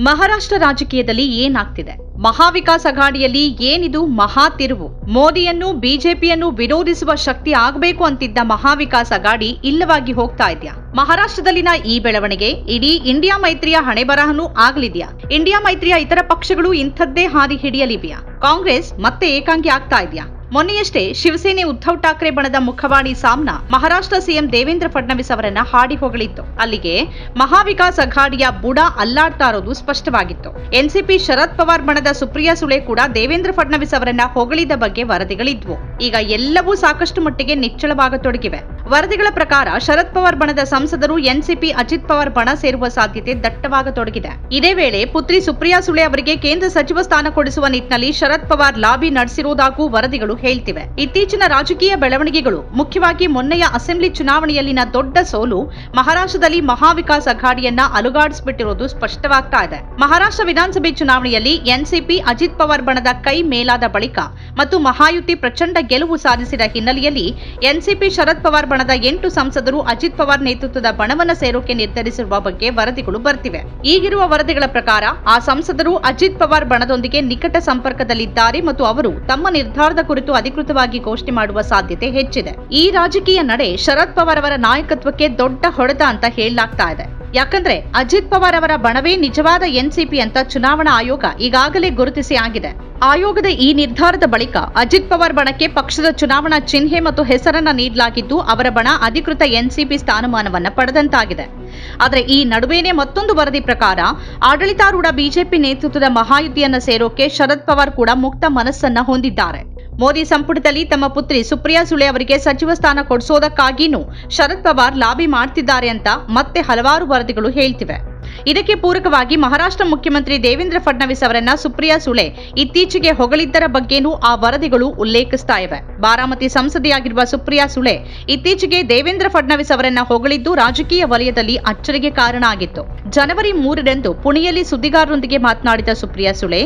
ಮಹಾರಾಷ್ಟ್ರ ರಾಜಕೀಯದಲ್ಲಿ ಏನಾಗ್ತಿದೆ? ಮಹಾವಿಕಾಸ್ ಅಘಾಡಿಯಲ್ಲಿ ಏನಿದು ಮಹಾ ತಿರುವು? ಮೋದಿಯನ್ನು ಬಿಜೆಪಿಯನ್ನು ವಿರೋಧಿಸುವ ಶಕ್ತಿ ಆಗಬೇಕು ಅಂತಿದ್ದ ಮಹಾವಿಕಾಸ್ ಅಘಾಡಿ ಇಲ್ಲವಾಗಿ ಹೋಗ್ತಾ ಇದೆಯಾ? ಮಹಾರಾಷ್ಟ್ರದಲ್ಲಿನ ಈ ಬೆಳವಣಿಗೆ ಇಡೀ ಇಂಡಿಯಾ ಮೈತ್ರಿಯ ಹಣೆಬರಹನೂ ಆಗಲಿದೆಯಾ? ಇಂಡಿಯಾ ಮೈತ್ರಿಯ ಇತರ ಪಕ್ಷಗಳು ಇಂಥದ್ದೇ ಹಾದಿ ಹಿಡಿಯಲಿವೆಯಾ? ಕಾಂಗ್ರೆಸ್ ಮತ್ತೆ ಏಕಾಂಗಿ ಆಗ್ತಾ ಇದೆಯಾ? ಮೊನ್ನೆಯಷ್ಟೇ ಶಿವಸೇನೆ ಉದ್ಧವ್ ಠಾಕ್ರೆ ಬಣದ ಮುಖವಾಣಿ ಸಾಮ್ನಾ ಮಹಾರಾಷ್ಟ್ರ ಸಿಎಂ ದೇವೇಂದ್ರ ಫಡ್ನವೀಸ್ ಅವರನ್ನ ಹಾಡಿ ಹೊಗಳಿತ್ತು. ಅಲ್ಲಿಗೆ ಮಹಾವಿಕಾಸ್ ಅಘಾಡಿಯ ಬುಡ ಅಲ್ಲಾಡ್ತಾ ಇರೋದು ಸ್ಪಷ್ಟವಾಗಿತ್ತು. ಎನ್ಸಿಪಿ ಶರದ್ ಪವಾರ್ ಬಣದ ಸುಪ್ರಿಯಾ ಸುಳೆ ಕೂಡ ದೇವೇಂದ್ರ ಫಡ್ನವೀಸ್ ಅವರನ್ನ ಹೊಗಳಿದ ಬಗ್ಗೆ ವರದಿಗಳಿದ್ವು. ಈಗ ಎಲ್ಲವೂ ಸಾಕಷ್ಟು ಮಟ್ಟಿಗೆ ನಿಚ್ಚಳವಾಗತೊಡಗಿವೆ. ವರದಿಗಳ ಪ್ರಕಾರ ಶರದ್ ಪವಾರ್ ಬಣದ ಸಂಸದರು ಎನ್ಸಿಪಿ ಅಜಿತ್ ಪವಾರ್ ಬಣ ಸೇರುವ ಸಾಧ್ಯತೆ ದಟ್ಟವಾಗತೊಡಗಿದೆ. ಇದೇ ವೇಳೆ ಪುತ್ರಿ ಸುಪ್ರಿಯಾ ಸುಳೆ ಅವರಿಗೆ ಕೇಂದ್ರ ಸಚಿವ ಸ್ಥಾನ ಕೊಡಿಸುವ ನಿಟ್ಟಿನಲ್ಲಿ ಶರದ್ ಪವಾರ್ ಲಾಬಿ ನಡೆಸಿರುವುದಾಗೂ ವರದಿಗಳು ಹೇಳ್ತಿವೆ. ಇತ್ತೀಚಿನ ರಾಜಕೀಯ ಬೆಳವಣಿಗೆಗಳು, ಮುಖ್ಯವಾಗಿ ಮೊನ್ನೆಯ ಅಸೆಂಬ್ಲಿ ಚುನಾವಣೆಯಲ್ಲಿನ ದೊಡ್ಡ ಸೋಲು ಮಹಾರಾಷ್ಟ್ರದಲ್ಲಿ ಮಹಾವಿಕಾಸ್ ಅಘಾಡಿಯನ್ನ ಅಲುಗಾಡಿಸಿಬಿಟ್ಟಿರುವುದು ಸ್ಪಷ್ಟವಾಗ್ತಾ ಇದೆ. ಮಹಾರಾಷ್ಟ್ರ ವಿಧಾನಸಭೆ ಚುನಾವಣೆಯಲ್ಲಿ ಎನ್ಸಿಪಿ ಅಜಿತ್ ಪವಾರ್ ಬಣದ ಕೈ ಮೇಲಾದ ಬಳಿಕ ಮತ್ತು ಮಹಾಯುತಿ ಪ್ರಚಂಡ ಗೆಲುವು ಸಾಧಿಸಿದ ಹಿನ್ನೆಲೆಯಲ್ಲಿ ಎನ್ಸಿಪಿ ಶರದ್ ಪವಾರ್ ಬಣದ 8 ಸಂಸದರು ಅಜಿತ್ ಪವಾರ್ ನೇತೃತ್ವದ ಬಣವನ್ನ ಸೇರೋಕೆ ನಿರ್ಧರಿಸಿರುವ ಬಗ್ಗೆ ವರದಿಗಳು ಬರ್ತಿವೆ. ಈಗಿರುವ ವರದಿಗಳ ಪ್ರಕಾರ ಆ ಸಂಸದರು ಅಜಿತ್ ಪವಾರ್ ಬಣದೊಂದಿಗೆ ನಿಕಟ ಸಂಪರ್ಕದಲ್ಲಿದ್ದಾರೆ ಮತ್ತು ಅವರು ತಮ್ಮ ನಿರ್ಧಾರದ ಕುರಿತು ಅಧಿಕೃತವಾಗಿ ಘೋಷಣೆ ಮಾಡುವ ಸಾಧ್ಯತೆ ಹೆಚ್ಚಿದೆ. ಈ ರಾಜಕೀಯ ನಡೆ ಶರದ್ ಪವಾರ್ ಅವರ ನಾಯಕತ್ವಕ್ಕೆ ದೊಡ್ಡ ಹೊಡೆತ ಅಂತ ಹೇಳಲಾಗ್ತಾ ಇದೆ. ಯಾಕಂದ್ರೆ ಅಜಿತ್ ಪವಾರ್ ಅವರ ಬಣವೇ ನಿಜವಾದ ಎನ್ಸಿಪಿ ಅಂತ ಚುನಾವಣಾ ಆಯೋಗ ಈಗಾಗಲೇ ಗುರುತಿಸಿ ಆಗಿದೆ. ಆಯೋಗದ ಈ ನಿರ್ಧಾರದ ಬಳಿಕ ಅಜಿತ್ ಪವಾರ್ ಬಣಕ್ಕೆ ಪಕ್ಷದ ಚುನಾವಣಾ ಚಿಹ್ನೆ ಮತ್ತು ಹೆಸರನ್ನ ನೀಡಲಾಗಿದ್ದು ಅವರ ಬಣ ಅಧಿಕೃತ ಎನ್ಸಿಪಿ ಸ್ಥಾನಮಾನವನ್ನ ಪಡೆದಂತಾಗಿದೆ. ಆದರೆ ಈ ನಡುವೆನೇ ಮತ್ತೊಂದು ವರದಿ ಪ್ರಕಾರ ಆಡಳಿತಾರೂಢ ಬಿಜೆಪಿ ನೇತೃತ್ವದ ಮಹಾಯುತಿಯನ್ನ ಸೇರೋಕೆ ಶರದ್ ಪವಾರ್ ಕೂಡ ಮುಕ್ತ ಮನಸ್ಸನ್ನ ಹೊಂದಿದ್ದಾರೆ. ಮೋದಿ ಸಂಪುಟದಲ್ಲಿ ತಮ್ಮ ಪುತ್ರಿ ಸುಪ್ರಿಯಾ ಸುಳೆ ಅವರಿಗೆ ಸಚಿವ ಸ್ಥಾನ ಕೊಡಿಸೋದಕ್ಕಾಗಿಯೂ ಶರದ್ ಪವಾರ್ ಲಾಬಿ ಮಾಡ್ತಿದ್ದಾರೆ ಅಂತ ಮತ್ತೆ ಹಲವಾರು ವರದಿಗಳು ಹೇಳ್ತಿವೆ. ಇದಕ್ಕೆ ಪೂರಕವಾಗಿ ಮಹಾರಾಷ್ಟ್ರ ಮುಖ್ಯಮಂತ್ರಿ ದೇವೇಂದ್ರ ಫಡ್ನವೀಸ್ ಅವರನ್ನ ಸುಪ್ರಿಯಾ ಸುಳೆ ಇತ್ತೀಚೆಗೆ ಹೊಗಳಿದ್ದರ ಬಗ್ಗೆನೂ ಆ ವರದಿಗಳು ಉಲ್ಲೇಖಿಸ್ತಾ ಇವೆ. ಬಾರಾಮತಿ ಸಂಸದೆಯಾಗಿರುವ ಸುಪ್ರಿಯಾ ಸುಳೆ ಇತ್ತೀಚೆಗೆ ದೇವೇಂದ್ರ ಫಡ್ನವೀಸ್ ಅವರನ್ನ ಹೊಗಳಿದ್ದು ರಾಜಕೀಯ ವಲಯದಲ್ಲಿ ಅಚ್ಚರಿಗೆ ಕಾರಣ ಆಗಿತ್ತು. ಜನವರಿ 3ರಂದು ಪುಣೆಯಲ್ಲಿ ಸುದ್ದಿಗಾರರೊಂದಿಗೆ ಮಾತನಾಡಿದ ಸುಪ್ರಿಯಾ ಸುಳೆ,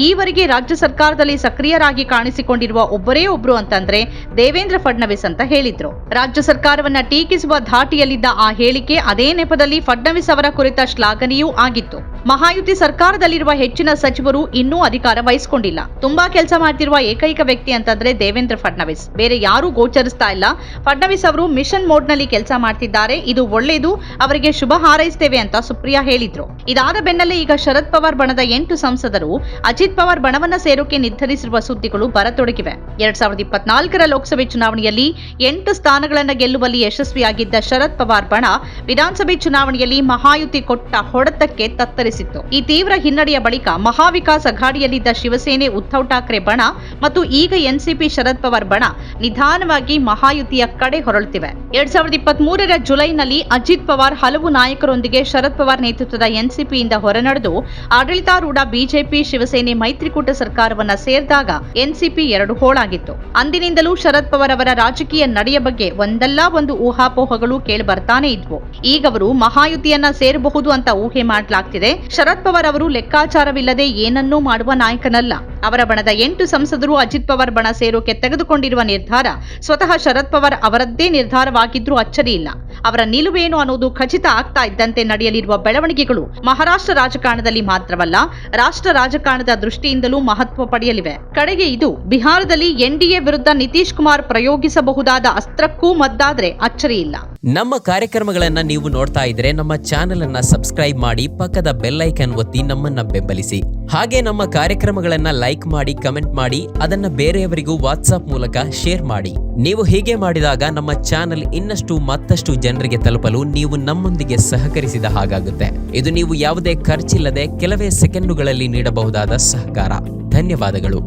ಈವರೆಗೆ ರಾಜ್ಯ ಸರ್ಕಾರದಲ್ಲಿ ಸಕ್ರಿಯರಾಗಿ ಕಾಣಿಸಿಕೊಂಡಿರುವ ಒಬ್ಬರೇ ಒಬ್ರು ಅಂತಂದ್ರೆ ದೇವೇಂದ್ರ ಫಡ್ನವೀಸ್ ಅಂತ ಹೇಳಿದ್ರು. ರಾಜ್ಯ ಸರ್ಕಾರವನ್ನ ಟೀಕಿಸುವ ಧಾಟಿಯಲ್ಲಿದ್ದ ಆ ಹೇಳಿಕೆ ಅದೇ ನೆಪದಲ್ಲಿ ಫಡ್ನವೀಸ್ ಅವರ ಕುರಿತ ಶ್ಲಾಘನೆಯೂ ಆಗಿತ್ತು. ಮಹಾಯುತಿ ಸರ್ಕಾರದಲ್ಲಿರುವ ಹೆಚ್ಚಿನ ಸಚಿವರು ಇನ್ನೂ ಅಧಿಕಾರ ವಹಿಸಿಕೊಂಡಿಲ್ಲ. ತುಂಬಾ ಕೆಲಸ ಮಾಡ್ತಿರುವ ಏಕೈಕ ವ್ಯಕ್ತಿ ಅಂತಂದ್ರೆ ದೇವೇಂದ್ರ ಫಡ್ನವೀಸ್, ಬೇರೆ ಯಾರೂ ಗೋಚರಿಸ್ತಾ ಇಲ್ಲ. ಫಡ್ನವೀಸ್ ಅವರು ಮಿಷನ್ ಮೋಡ್ ನಲ್ಲಿ ಕೆಲಸ ಮಾಡ್ತಿದ್ದಾರೆ, ಇದು ಒಳ್ಳೆಯದು, ಅವರಿಗೆ ಶುಭ ಹಾರೈಸ್ತೇವೆ ಅಂತ ಸುಪ್ರಿಯಾ ಹೇಳಿದ್ರು. ಇದಾದ ಬೆನ್ನಲ್ಲೇ ಈಗ ಶರದ್ ಪವಾರ್ ಬಣದ 8 ಸಂಸದರು ಅಜಿತ್ ಪವಾರ್ ಬಣವನ್ನ ಸೇರೋಕೆ ನಿರ್ಧರಿಸಿರುವ ಸುದ್ದಿಗಳು ಬರತೊಡಗಿವೆ. 2024ರ ಲೋಕಸಭೆ ಚುನಾವಣೆಯಲ್ಲಿ 8 ಸ್ಥಾನಗಳನ್ನ ಗೆಲ್ಲುವಲ್ಲಿ ಯಶಸ್ವಿಯಾಗಿದ್ದ ಶರದ್ ಪವಾರ್ ಬಣ ವಿಧಾನಸಭೆ ಚುನಾವಣೆಯಲ್ಲಿ ಮಹಾಯುತಿ ಕೊಟ್ಟ ಹೊಡೆತಕ್ಕೆ ತತ್ತರಿಸಿತ್ತು. ಈ ತೀವ್ರ ಹಿನ್ನಡೆಯ ಬಳಿಕ ಮಹಾವಿಕಾಸ್ ಅಘಾಡಿಯಲ್ಲಿದ್ದ ಶಿವಸೇನೆ ಉದ್ಧವ್ ಠಾಕ್ರೆ ಬಣ ಮತ್ತು ಈಗ ಎನ್ಸಿಪಿ ಶರದ್ ಪವಾರ್ ಬಣ ನಿಧಾನವಾಗಿ ಮಹಾಯುತಿಯ ಕಡೆ ಹೊರಳುತ್ತಿವೆ. 2023ರ ಜುಲೈನಲ್ಲಿ ಅಜಿತ್ ಪವಾರ್ ಹಲವು ನಾಯಕರೊಂದಿಗೆ ಶರದ್ ಪವಾರ್ ನೇತೃತ್ವದ ಎನ್ಸಿಪಿಯಿಂದ ಹೊರನಡೆದು ಆಡಳಿತಾರೂಢ ಬಿಜೆಪಿ ಶಿವಸೇನೆ ಮೈತ್ರಿಕೂಟ ಸರ್ಕಾರವನ್ನ ಸೇರಿದಾಗ ಎನ್ಸಿಪಿ 2 ಹೋಳಾಗಿತ್ತು. ಅಂದಿನಿಂದಲೂ ಶರದ್ ಪವಾರ್ ಅವರ ರಾಜಕೀಯ ನಡೆಯ ಬಗ್ಗೆ ಒಂದಲ್ಲ ಒಂದು ಊಹಾಪೋಹಗಳು ಕೇಳಿ ಬರ್ತಾನೆ ಇದ್ವು. ಈಗವರು ಮಹಾಯುತಿಯನ್ನ ಸೇರಬಹುದು ಅಂತ ಊಹೆ ಮಾಡಲಾಗ್ತಿದೆ. ಶರದ್ ಪವಾರ್ ಅವರು ಲೆಕ್ಕಾಚಾರವಿಲ್ಲದೆ ಏನನ್ನೂ ಮಾಡುವ ನಾಯಕನಲ್ಲ. ಅವರ ಬಣದ 8 ಸಂಸದರು ಅಜಿತ್ ಪವಾರ್ ಬಣ ಸೇರೋಕೆ ತೆಗೆದುಕೊಂಡಿರುವ ನಿರ್ಧಾರ ಸ್ವತಃ ಶರದ್ ಪವಾರ್ ಅವರದ್ದೇ ನಿರ್ಧಾರವಾಗಿದ್ರೂ ಅಚ್ಚರಿ ಇಲ್ಲ. ಅವರ ನಿಲುವೇನು ಅನ್ನೋದು ಖಚಿತ ಆಗ್ತಾ ಇದ್ದಂತೆ ನಡೆಯಲಿರುವ ಬೆಳವಣಿಗೆಗಳು ಮಹಾರಾಷ್ಟ್ರ ರಾಜಕಾರಣದಲ್ಲಿ ಮಾತ್ರವಲ್ಲ, ರಾಷ್ಟ್ರ ರಾಜಕಾರಣದ ದೃಷ್ಟಿಯಿಂದಲೂ ಮಹತ್ವ ಪಡೆಯಲಿವೆ. ಕಡೆಗೆ ಇದು ಬಿಹಾರದಲ್ಲಿ ಎನ್ಡಿಎ ವಿರುದ್ಧ ನಿತೀಶ್ ಕುಮಾರ್ ಪ್ರಯೋಗಿಸಬಹುದಾದ ಅಸ್ತ್ರಕ್ಕೂ ಮದ್ದಾದ್ರೆ ಅಚ್ಚರಿ ಇಲ್ಲ. ನಮ್ಮ ಕಾರ್ಯಕ್ರಮಗಳನ್ನ ನೀವು ನೋಡ್ತಾ ಇದ್ರೆ ನಮ್ಮ ಚಾನೆಲ್ ಅನ್ನ ಸಬ್ಸ್ಕ್ರೈಬ್ ಮಾಡಿ, ಪಕ್ಕದ ಬೆಲ್ ಐಕಾನ್ ಒತ್ತಿ ನಮ್ಮನ್ನ ಬೆಂಬಲಿಸಿ. ಹಾಗೆ ನಮ್ಮ ಕಾರ್ಯಕ್ರಮಗಳನ್ನ ಲೈಕ್ ಮಾಡಿ, ಕಮೆಂಟ್ ಮಾಡಿ, ಅದನ್ನ ಬೇರೆಯವರಿಗೂ ವಾಟ್ಸ್ಆಪ್ ಮೂಲಕ ಶೇರ್ ಮಾಡಿ. ನೀವು ಹೀಗೆ ಮಾಡಿದಾಗ ನಮ್ಮ ಚಾನೆಲ್ ಮತ್ತಷ್ಟು ಜನರಿಗೆ ತಲುಪಲು ನೀವು ನಮ್ಮೊಂದಿಗೆ ಸಹಕರಿಸಿದ ಹಾಗಾಗುತ್ತೆ. ಇದು ನೀವು ಯಾವುದೇ ಖರ್ಚಿಲ್ಲದೆ ಕೆಲವೇ ಸೆಕೆಂಡುಗಳಲ್ಲಿ ನೀಡಬಹುದಾದ ಸಹಕಾರ. ಧನ್ಯವಾದಗಳು.